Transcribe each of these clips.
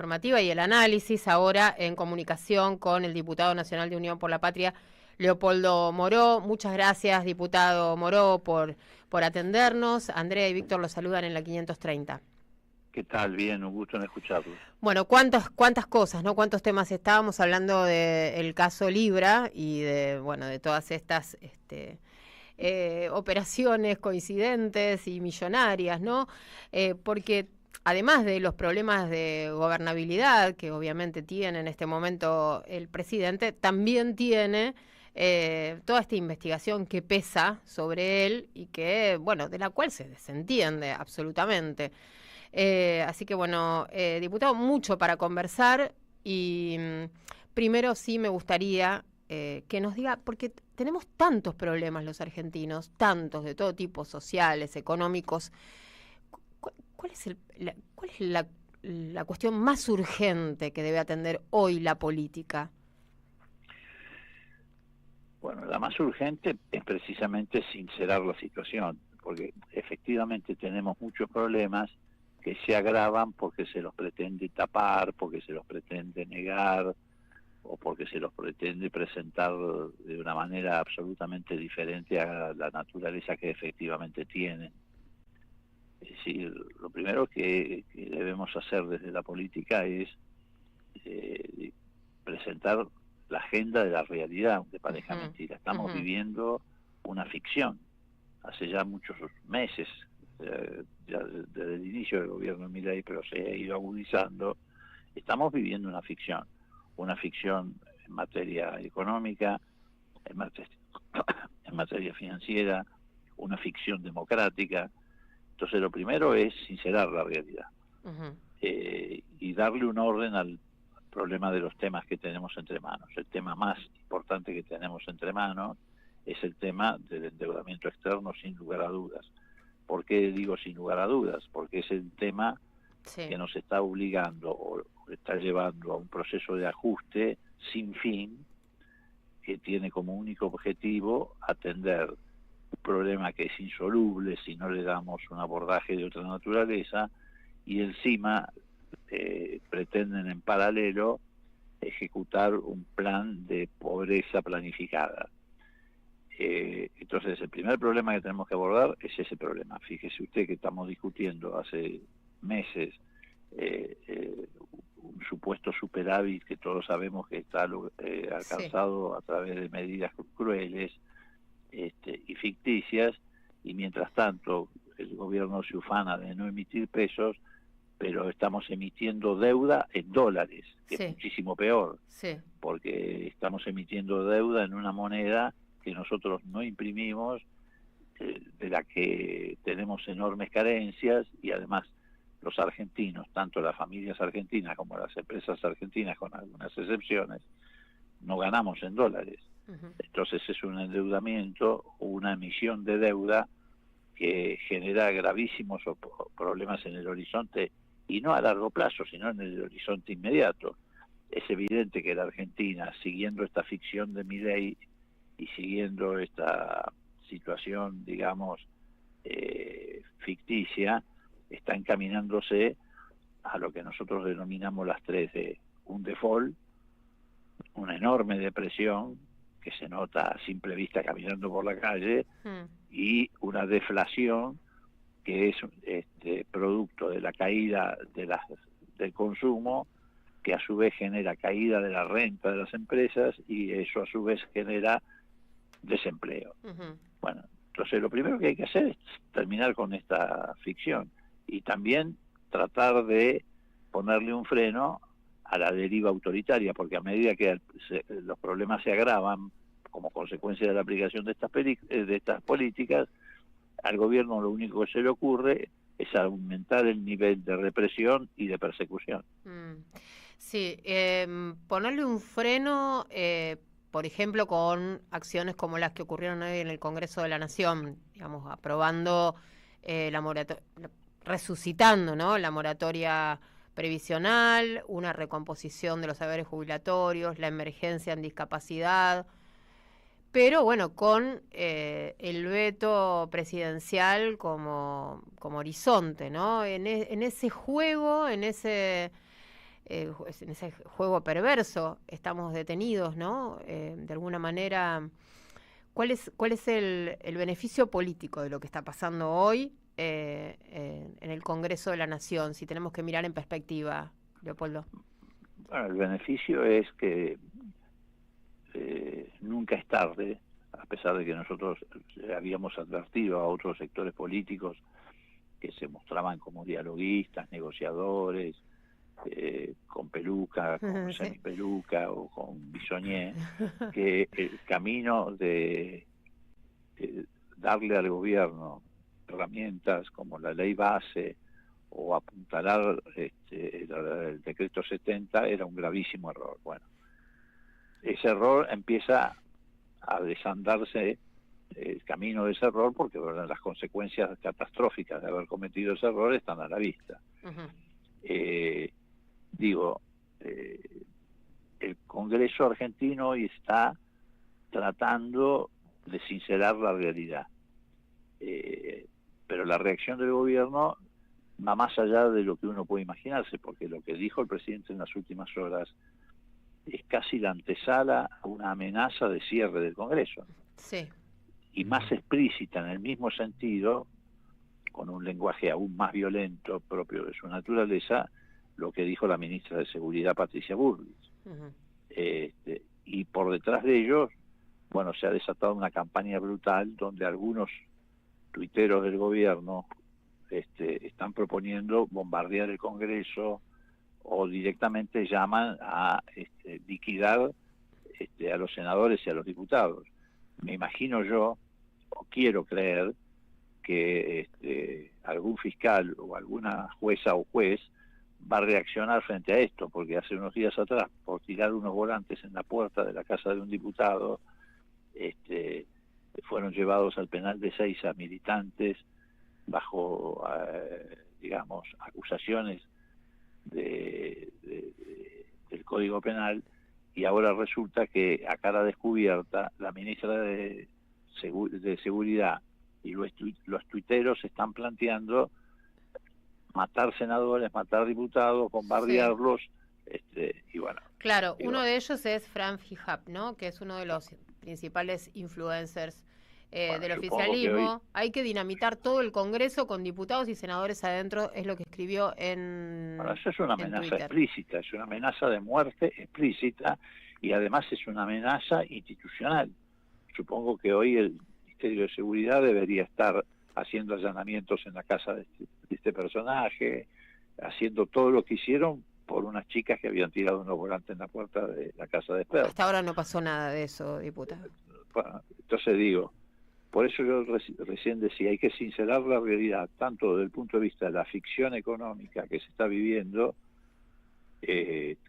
Informativa y el análisis ahora en comunicación con el diputado nacional de Unión por la Patria, Leopoldo Moró. Muchas gracias, diputado Moró, por atendernos. Andrea y Víctor los saludan en la 530. ¿Qué tal? Bien, un gusto en escucharlos. Bueno, cuántas cosas, ¿no? Cuántos temas estábamos hablando del caso Libra y de todas estas operaciones coincidentes y millonarias, ¿no? Porque además de los problemas de gobernabilidad que obviamente tiene en este momento el presidente, también tiene toda esta investigación que pesa sobre él y que, de la cual se desentiende absolutamente. Así que, diputado, mucho para conversar y primero sí me gustaría que nos diga, porque tenemos tantos problemas los argentinos, tantos de todo tipo, sociales, económicos. ¿Cuál es la cuestión más urgente que debe atender hoy la política? Bueno, la más urgente es precisamente sincerar la situación, porque efectivamente tenemos muchos problemas que se agravan porque se los pretende tapar, porque se los pretende negar, o porque se los pretende presentar de una manera absolutamente diferente a la naturaleza que efectivamente tienen. Es decir, lo primero que debemos hacer desde la política es presentar la agenda de la realidad, aunque parezca mentira. Estamos viviendo una ficción. Hace ya muchos meses, ya desde el inicio del gobierno de Milei, pero se ha ido agudizando, estamos viviendo una ficción en materia económica, en materia financiera, una ficción democrática. Entonces lo primero es sincerar la realidad y darle un orden al problema de los temas que tenemos entre manos. El tema más importante que tenemos entre manos es el tema del endeudamiento externo, sin lugar a dudas. ¿Por qué digo sin lugar a dudas? Porque es el tema que nos está obligando o está llevando a un proceso de ajuste sin fin, que tiene como único objetivo atender un problema que es insoluble si no le damos un abordaje de otra naturaleza, y encima pretenden en paralelo ejecutar un plan de pobreza planificada. Entonces el primer problema que tenemos que abordar es ese problema. Fíjese usted que estamos discutiendo hace meses un supuesto superávit que todos sabemos que está alcanzado a través de medidas crueles y ficticias, y mientras tanto el gobierno se ufana de no emitir pesos, pero estamos emitiendo deuda en dólares, que es muchísimo peor, porque estamos emitiendo deuda en una moneda que nosotros no imprimimos, de la que tenemos enormes carencias, y además los argentinos, tanto las familias argentinas como las empresas argentinas, con algunas excepciones, no ganamos en dólares. Entonces es un endeudamiento, una emisión de deuda que genera gravísimos problemas en el horizonte, y no a largo plazo, sino en el horizonte inmediato. Es evidente que la Argentina, siguiendo esta ficción de Milei y siguiendo esta situación, digamos, ficticia, está encaminándose a lo que nosotros denominamos las 3D: un default, una enorme depresión que se nota a simple vista caminando por la calle, y una deflación que es producto de la caída del consumo, que a su vez genera caída de la renta de las empresas, y eso a su vez genera desempleo. Bueno, entonces lo primero que hay que hacer es terminar con esta ficción, y también tratar de ponerle un freno a la deriva autoritaria, porque a medida que los problemas se agravan como consecuencia de la aplicación de estas políticas, al gobierno lo único que se le ocurre es aumentar el nivel de represión y de persecución. Sí, ponerle un freno, por ejemplo, con acciones como las que ocurrieron hoy en el Congreso de la Nación, digamos, aprobando la moratoria, resucitando, ¿no?, la moratoria previsional, una recomposición de los saberes jubilatorios, la emergencia en discapacidad, pero con el veto presidencial como horizonte, ¿no? En ese juego, en ese en ese juego perverso estamos detenidos, ¿no? De alguna manera, ¿cuál es el beneficio político de lo que está pasando hoy en el Congreso de la Nación, si tenemos que mirar en perspectiva, Leopoldo? Bueno, el beneficio es que nunca es tarde, a pesar de que nosotros habíamos advertido a otros sectores políticos que se mostraban como dialoguistas, negociadores, con peluca, con semipeluca o con bisoñé, que el camino de darle al gobierno herramientas como la ley base o apuntalar el decreto 70 era un gravísimo error. Bueno, ese error empieza a desandarse el camino de ese error porque ¿verdad? Las consecuencias catastróficas de haber cometido ese error están a la vista. El Congreso argentino hoy está tratando de sincerar la realidad, pero la reacción del gobierno va más allá de lo que uno puede imaginarse, porque lo que dijo el presidente en las últimas horas es casi la antesala a una amenaza de cierre del Congreso. Sí. Y más explícita en el mismo sentido, con un lenguaje aún más violento propio de su naturaleza, lo que dijo la ministra de Seguridad, Patricia Bullrich. Y por detrás de ellos, bueno, se ha desatado una campaña brutal donde algunos tuiteros del gobierno están proponiendo bombardear el Congreso o directamente llaman a liquidar a los senadores y a los diputados. Me imagino yo, o quiero creer, que algún fiscal o alguna jueza o juez va a reaccionar frente a esto, porque hace unos días atrás, por tirar unos volantes en la puerta de la casa de un diputado, fueron llevados al penal de Seiza militantes bajo, digamos, acusaciones del Código Penal, y ahora resulta que a cara descubierta la ministra de Seguridad y los tuiteros están planteando matar senadores, matar diputados, bombardearlos, y bueno. Claro, uno de ellos es Fran Fijap, ¿no? Que es uno de los principales influencers del oficialismo. Hay que dinamitar todo el Congreso con diputados y senadores adentro, es lo que escribió en Bueno, eso es una amenaza Twitter. Explícita, es una amenaza de muerte explícita y además es una amenaza institucional. Supongo que hoy el Ministerio de Seguridad debería estar haciendo allanamientos en la casa de este personaje, haciendo todo lo que hicieron por unas chicas que habían tirado unos volantes en la puerta de la casa de Esper. Hasta ahora no pasó nada de eso, diputado. Bueno, entonces digo, por eso yo recién decía, hay que sincerar la realidad, tanto desde el punto de vista de la ficción económica que se está viviendo,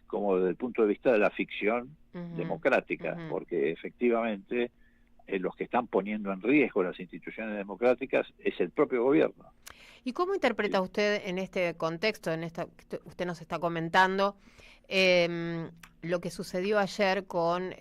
como desde el punto de vista de la ficción democrática, porque efectivamente los que están poniendo en riesgo las instituciones democráticas es el propio gobierno. ¿Y cómo interpreta usted en este contexto, en esta que usted nos está comentando, lo que sucedió ayer con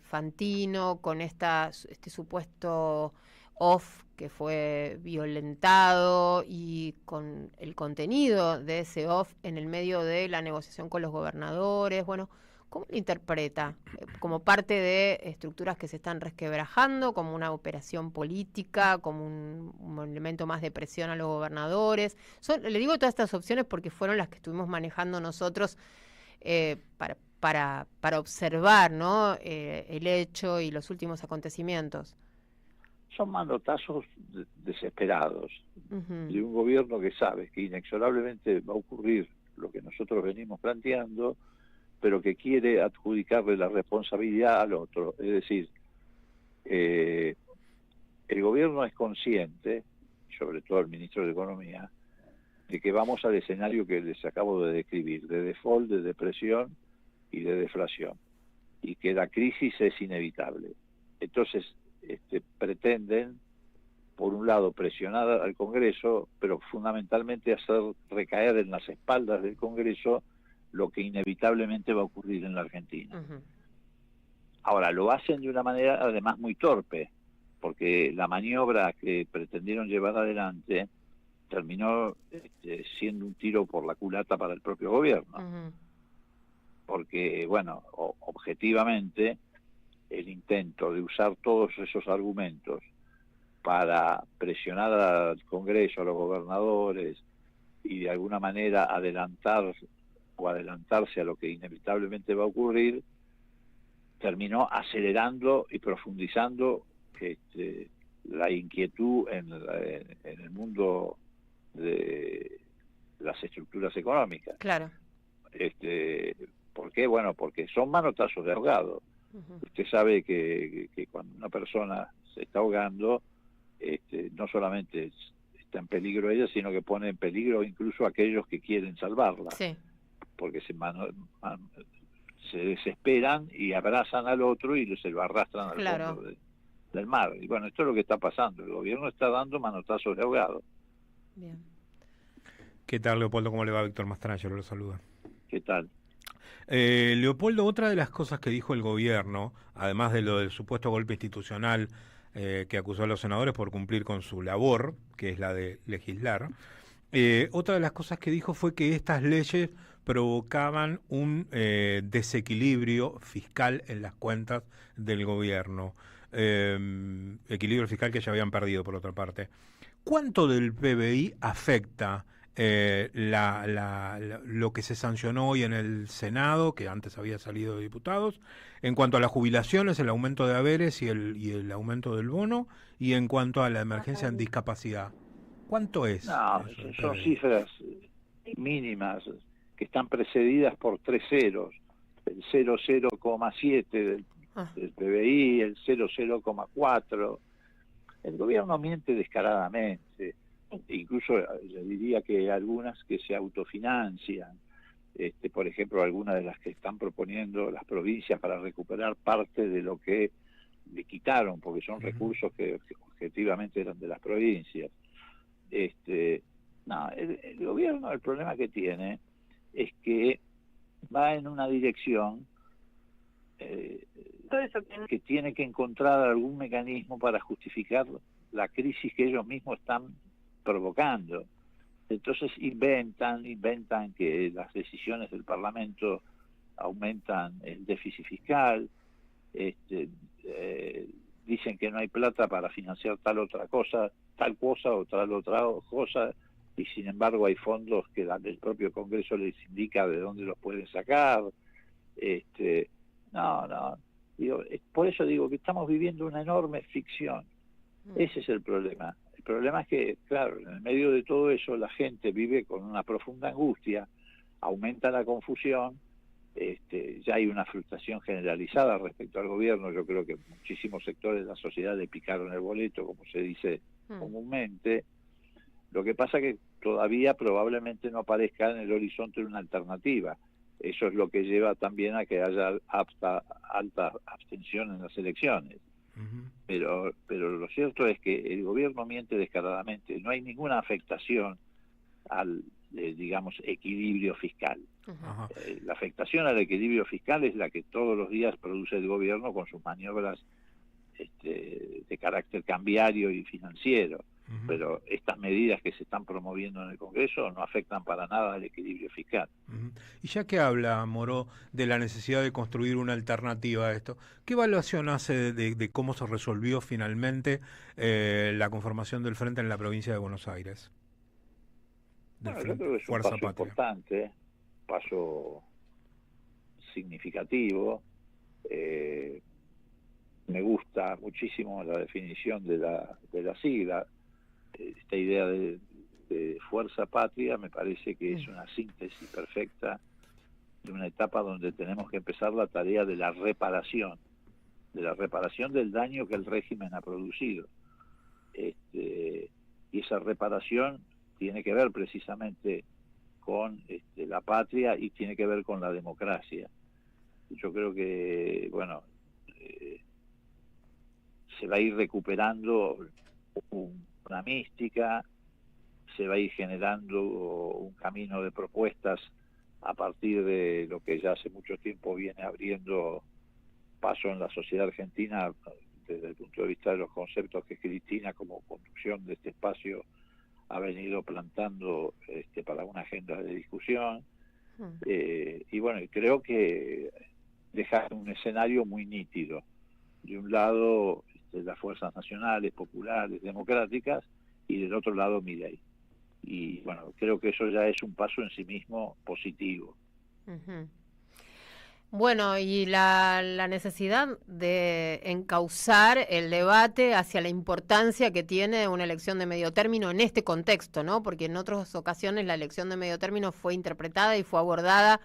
Fantino, con este supuesto off que fue violentado y con el contenido de ese off en el medio de la negociación con los gobernadores? Bueno, ¿cómo lo interpreta? ¿Como parte de estructuras que se están resquebrajando, como una operación política, como un elemento más de presión a los gobernadores? Le digo todas estas opciones porque fueron las que estuvimos manejando nosotros para observar, ¿no? El hecho y los últimos acontecimientos. Son manotazos desesperados de un gobierno que sabe que inexorablemente va a ocurrir lo que nosotros venimos planteando, pero que quiere adjudicarle la responsabilidad al otro. Es decir, el gobierno es consciente, sobre todo el ministro de Economía, de que vamos al escenario que les acabo de describir, de default, de depresión y de deflación, y que la crisis es inevitable. Entonces, pretenden, por un lado, presionar al Congreso, pero fundamentalmente hacer recaer en las espaldas del Congreso lo que inevitablemente va a ocurrir en la Argentina. Ahora, lo hacen de una manera además muy torpe, porque la maniobra que pretendieron llevar adelante terminó siendo un tiro por la culata para el propio gobierno. porque, bueno, objetivamente el intento de usar todos esos argumentos para presionar al Congreso, a los gobernadores, y de alguna manera adelantarse a lo que inevitablemente va a ocurrir, terminó acelerando y profundizando la inquietud en el mundo de las estructuras económicas. Claro. ¿Por qué? Bueno, porque son manotazos de ahogado. Usted sabe que cuando una persona se está ahogando, no solamente está en peligro ella, sino que pone en peligro incluso a aquellos que quieren salvarla. Sí. Porque se desesperan y abrazan al otro y se lo arrastran al fondo del mar. Y bueno, esto es lo que está pasando. El gobierno está dando manotazos de ahogado. Bien. ¿Qué tal, Leopoldo? ¿Cómo le va? Víctor Mastrangelo lo saluda. ¿Qué tal? Leopoldo, otra de las cosas que dijo el gobierno, además de lo del supuesto golpe institucional que acusó a los senadores por cumplir con su labor, que es la de legislar, otra de las cosas que dijo fue que estas leyes provocaban un desequilibrio fiscal en las cuentas del gobierno, equilibrio fiscal que ya habían perdido por otra parte. ¿Cuánto del PBI afecta lo que se sancionó hoy en el Senado, que antes había salido de diputados, en cuanto a las jubilaciones, el aumento de haberes y el aumento del bono, y en cuanto a la emergencia en discapacidad? ¿Cuánto es? No, son cifras mínimas que están precedidas por 3 ceros, el 0,7 del PBI, el 0,4. El gobierno miente descaradamente, incluso le diría que algunas que se autofinancian, por ejemplo, algunas de las que están proponiendo las provincias para recuperar parte de lo que le quitaron, porque son recursos que objetivamente eran de las provincias. No, el gobierno, el problema que tiene es que va en una dirección que tiene que encontrar algún mecanismo para justificar la crisis que ellos mismos están provocando. Entonces inventan que las decisiones del Parlamento aumentan el déficit fiscal, dicen que no hay plata para financiar tal cosa o tal otra cosa, y sin embargo hay fondos que el propio Congreso les indica de dónde los pueden sacar. No, por eso digo que estamos viviendo una enorme ficción. Ese es el problema. El problema es que, claro, en el medio de todo eso la gente vive con una profunda angustia, aumenta la confusión, ya hay una frustración generalizada respecto al gobierno. Yo creo que muchísimos sectores de la sociedad le picaron el boleto, como se dice comúnmente. Lo que pasa que todavía probablemente no aparezca en el horizonte una alternativa. Eso es lo que lleva también a que haya alta abstención en las elecciones. Pero lo cierto es que el gobierno miente descaradamente. No hay ninguna afectación al, digamos, equilibrio fiscal. La afectación al equilibrio fiscal es la que todos los días produce el gobierno con sus maniobras de carácter cambiario y financiero. Pero estas medidas que se están promoviendo en el Congreso no afectan para nada al equilibrio fiscal. Y ya que habla, Moró, de la necesidad de construir una alternativa a esto, ¿qué evaluación hace de cómo se resolvió finalmente la conformación del Frente en la provincia de Buenos Aires? Bueno, yo creo que es un paso importante, paso significativo. Me gusta muchísimo la definición de la sigla. Esta idea de Fuerza Patria me parece que es una síntesis perfecta de una etapa donde tenemos que empezar la tarea de la reparación del daño que el régimen ha producido. Y esa reparación tiene que ver precisamente con la patria y tiene que ver con la democracia. Yo creo que, bueno, se va a ir recuperando una mística, se va a ir generando un camino de propuestas a partir de lo que ya hace mucho tiempo viene abriendo paso en la sociedad argentina desde el punto de vista de los conceptos que Cristina como conducción de este espacio ha venido plantando para una agenda de discusión. Y bueno, creo que deja un escenario muy nítido. De un lado, las fuerzas nacionales, populares, democráticas, y del otro lado, Milei. Y bueno, creo que eso ya es un paso en sí mismo positivo. Bueno, y la necesidad de encauzar el debate hacia la importancia que tiene una elección de medio término en este contexto, ¿no? Porque en otras ocasiones la elección de medio término fue interpretada y fue abordada,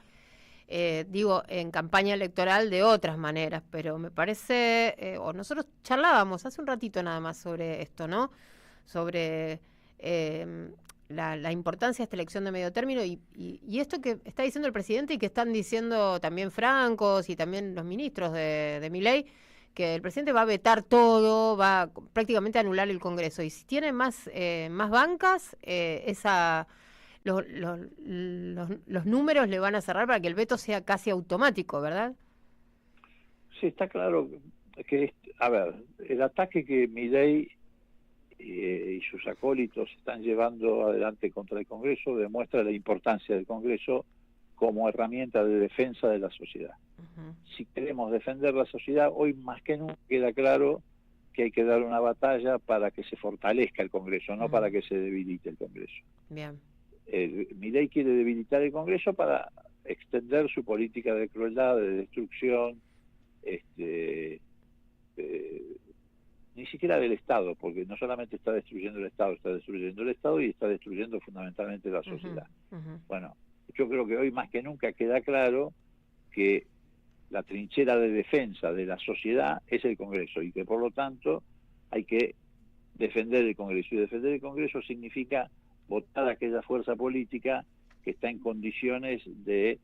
en campaña electoral de otras maneras, pero me parece, o nosotros charlábamos hace un ratito nada más sobre esto, ¿no? Sobre la importancia de esta elección de medio término y esto que está diciendo el presidente y que están diciendo también Francos y también los ministros de Milei, que el presidente va a vetar todo, va prácticamente a anular el Congreso. Y si tiene más bancas, los números le van a cerrar para que el veto sea casi automático, ¿verdad? Sí, está claro que, a ver, el ataque que Milei y sus acólitos están llevando adelante contra el Congreso demuestra la importancia del Congreso como herramienta de defensa de la sociedad. Si queremos defender la sociedad, hoy más que nunca queda claro que hay que dar una batalla para que se fortalezca el Congreso, no para que se debilite el Congreso. Bien. Milei quiere debilitar el Congreso para extender su política de crueldad, de destrucción, ni siquiera del Estado, porque no solamente está destruyendo el Estado, está destruyendo el Estado y está destruyendo fundamentalmente la sociedad. Bueno, yo creo que hoy más que nunca queda claro que la trinchera de defensa de la sociedad es el Congreso y que por lo tanto hay que defender el Congreso. Y defender el Congreso significa votar a aquella fuerza política que está en condiciones de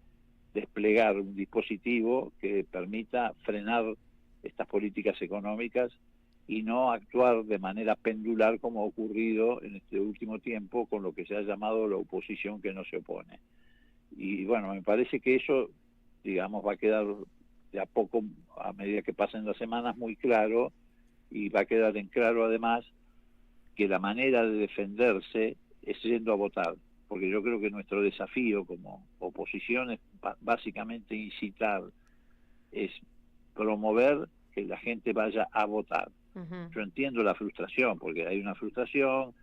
desplegar un dispositivo que permita frenar estas políticas económicas y no actuar de manera pendular como ha ocurrido en este último tiempo con lo que se ha llamado la oposición que no se opone. Y bueno, me parece que eso, digamos, va a quedar de a poco, a medida que pasen las semanas, muy claro, y va a quedar en claro además que la manera de defenderse es yendo a votar, porque yo creo que nuestro desafío como oposición es básicamente incitar, es promover que la gente vaya a votar. Yo entiendo la frustración, porque hay una frustración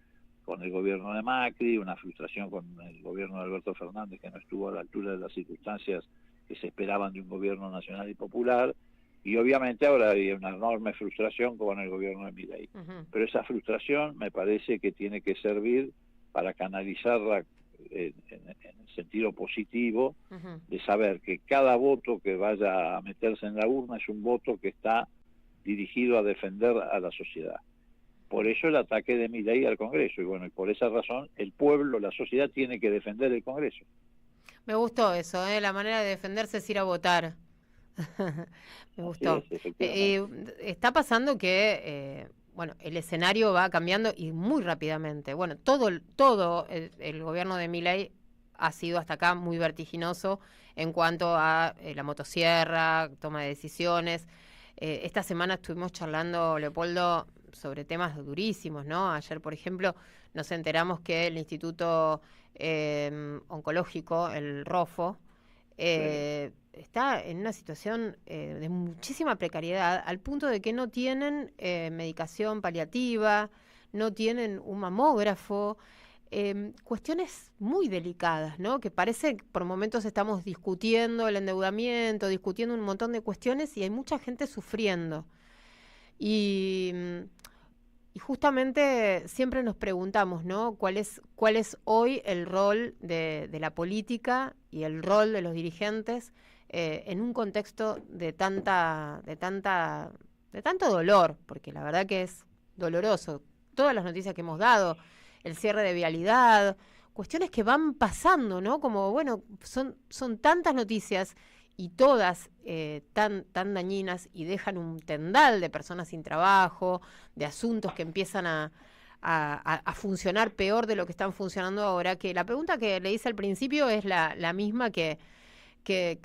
con el gobierno de Macri, una frustración con el gobierno de Alberto Fernández, que no estuvo a la altura de las circunstancias que se esperaban de un gobierno nacional y popular, y obviamente ahora hay una enorme frustración con el gobierno de Milei. Pero esa frustración me parece que tiene que servir para canalizarla en el sentido positivo de saber que cada voto que vaya a meterse en la urna es un voto que está dirigido a defender a la sociedad. Por eso el ataque de Milei al Congreso, y bueno, y por esa razón el pueblo, la sociedad tiene que defender el Congreso. Me gustó eso, la manera de defenderse es ir a votar. Me gustó. Está pasando que, bueno, el escenario va cambiando y muy rápidamente. Bueno, todo el gobierno de Milei ha sido hasta acá muy vertiginoso en cuanto a la motosierra, toma de decisiones. Esta semana estuvimos charlando, Leopoldo, sobre temas durísimos, ¿no? Ayer, por ejemplo, nos enteramos que el Instituto Oncológico, el ROFO, está en una situación de muchísima precariedad, al punto de que no tienen medicación paliativa, no tienen un mamógrafo, cuestiones muy delicadas, ¿no? Que parece que por momentos estamos discutiendo el endeudamiento, discutiendo un montón de cuestiones y hay mucha gente sufriendo. Y justamente siempre nos preguntamos, ¿no? ¿Cuál es hoy el rol de la política y el rol de los dirigentes en un contexto de tanto dolor? Porque la verdad que es doloroso. Todas las noticias que hemos dado, el cierre de vialidad, cuestiones que van pasando, ¿no? Como, bueno, son tantas noticias y todas tan dañinas y dejan un tendal de personas sin trabajo, de asuntos que empiezan a funcionar peor de lo que están funcionando ahora, que la pregunta que le hice al principio es la misma que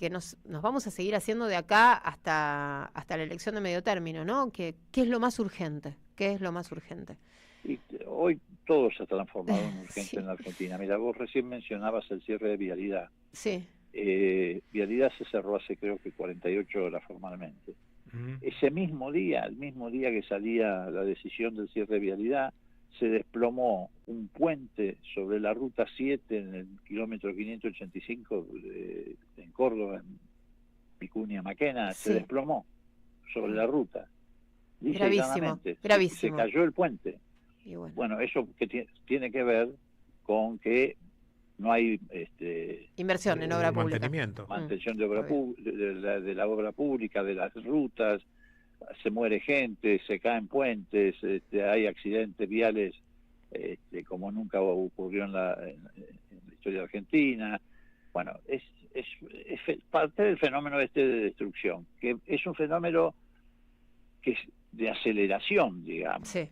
nos vamos a seguir haciendo de acá hasta la elección de medio término, ¿no? ¿Qué es lo más urgente? ¿Qué es lo más urgente? Y hoy todo se ha transformado en urgente en la Argentina. Mira, vos recién mencionabas el cierre de vialidad. Sí. Vialidad se cerró hace creo que 48 horas formalmente. Ese mismo día, el mismo día que salía la decisión del cierre de Vialidad, se desplomó un puente sobre la ruta 7 en el kilómetro 585 en Córdoba, en Vicuña Maquena, se desplomó sobre la ruta. Gravísimo, gravísimo. Se cayó el puente. Y bueno, eso que tiene que ver con que no hay inversión en obra pública. Mantención de obra de la obra pública, de las rutas, se muere gente, se caen puentes, hay accidentes viales como nunca ocurrió en la historia argentina. Bueno, es parte del fenómeno de destrucción, que es un fenómeno que es de aceleración, digamos. Sí.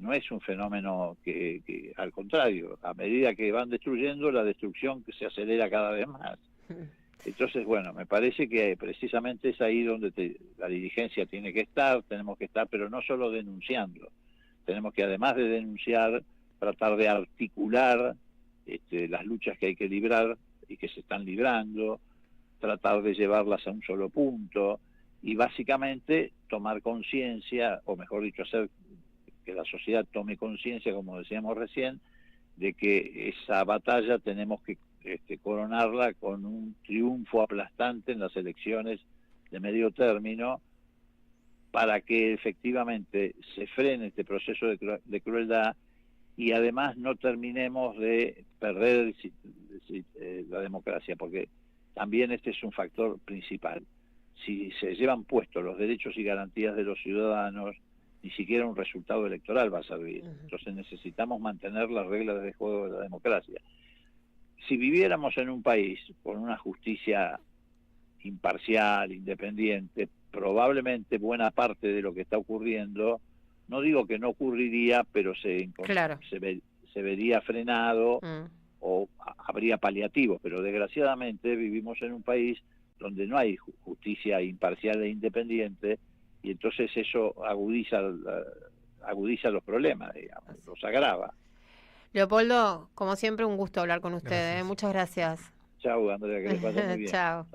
No es un fenómeno que al contrario, a medida que van destruyendo, la destrucción se acelera cada vez más. Entonces, bueno, me parece que precisamente es ahí donde la dirigencia tiene que estar, tenemos que estar, pero no solo denunciando, tenemos que además de denunciar, tratar de articular las luchas que hay que librar y que se están librando, tratar de llevarlas a un solo punto y básicamente tomar conciencia, o mejor dicho, hacer que la sociedad tome conciencia, como decíamos recién, de que esa batalla tenemos que coronarla con un triunfo aplastante en las elecciones de medio término para que efectivamente se frene este proceso de crueldad y además no terminemos de perder la democracia, porque también este es un factor principal. Si se llevan puestos los derechos y garantías de los ciudadanos, ni siquiera un resultado electoral va a servir. Entonces necesitamos mantener las reglas de juego de la democracia. Si viviéramos en un país con una justicia imparcial, independiente, probablemente buena parte de lo que está ocurriendo, no digo que no ocurriría, pero se vería frenado o habría paliativos, pero desgraciadamente vivimos en un país donde no hay justicia imparcial e independiente, y entonces eso agudiza los problemas, digamos, los agrava. Leopoldo, como siempre, un gusto hablar con usted. Muchas gracias. Chau, Andrea, que le pase muy bien. Chao.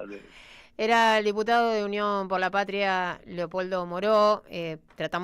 Era el diputado de Unión por la Patria, Leopoldo Moró. Tratamos